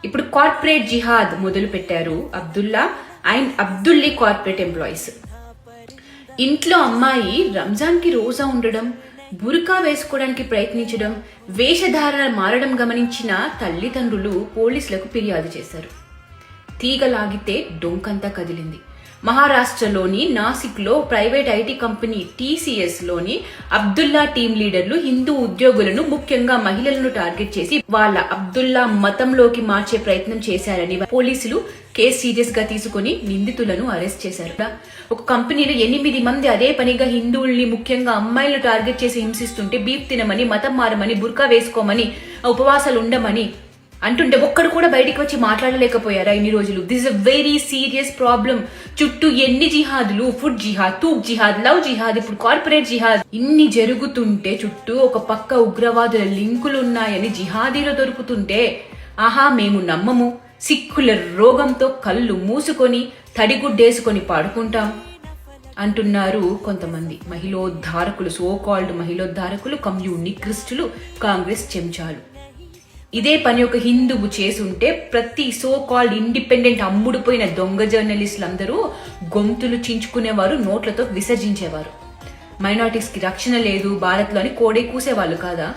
ఇప్పుడు కార్పొరేట్ జిహాద్ మొదలు పెట్టారు అబ్దుల్లా అండ్ అబ్దుల్లీ కార్పొరేట్ ఎంప్లాయీస్. ఇంట్లో అమ్మాయి రంజాన్ కి రోజా ఉండడం, బురకా వేసుకోవడానికి ప్రయత్నించడం, వేషధారణ మారడం గమనించిన తల్లిదండ్రులు పోలీసులకు ఫిర్యాదు చేశారు. తీగలాగితే డొంకంతా కదిలింది. మహారాష్ట్రలోని నాసిక్ లో ప్రైవేట్ ఐటీ కంపెనీ TCS లోని అబ్దుల్లా టీమ్ లీడర్లు హిందూ ఉద్యోగులను, ముఖ్యంగా మహిళలను టార్గెట్ చేసి వాళ్ళ అబ్దుల్లా మతంలోకి మార్చే ప్రయత్నం చేశారని పోలీసులు కేసు సీరియస్ గా తీసుకుని నిందితులను అరెస్ట్ చేశారు. ఒక కంపెనీలో 8 మంది అదే పనిగా హిందువుల్ని, ముఖ్యంగా అమ్మాయిలను టార్గెట్ చేసి హింసిస్తుంటే బీఫ్ తినమని, మతం మారమని, బుర్కా వేసుకోమని, ఉపవాసాలు ఉండమని అంటుంటే ఒక్కడు కూడా బయటికి వచ్చి మాట్లాడలేకపోయారా ఇన్ని రోజులు? This is a very serious problem. చుట్టూ ఎన్ని జిహాదులు, ఫుడ్ జిహాద్, తూక్ జిహాద్, లవ్ జిహాద్, ఇప్పుడు కార్పొరేట్ జిహాద్, ఇన్ని జరుగుతుంటే చుట్టూ ఒక పక్క ఉగ్రవాదుల లింకులు ఉన్నాయని జిహాదీలు దొరుకుతుంటే ఆహా మేము నమ్మము, సిక్కుల రోగంతో కళ్ళు మూసుకొని తడిగుడ్డేసుకొని పాడుకుంటాం అంటున్నారు కొంతమంది మహిళోద్ధారకులు, సోకాల్డ్ మహిళోద్ధారకులు, కమ్యూనిస్టులు, కాంగ్రెస్ చెంచాలు. ఇదే పని ఒక హిందువు చేసుంటే ప్రతి సో కాల్డ్ ఇండిపెండెంట్ అమ్ముడుపోయిన దొంగ జర్నలిస్టులు అందరూ గొంతులు చించుకునేవారు, నోట్లతో విసర్జించేవారు. మైనారిటీస్ కి రక్షణ లేదు భారత్ లో అని కోడే కూసేవాళ్ళు కాదా?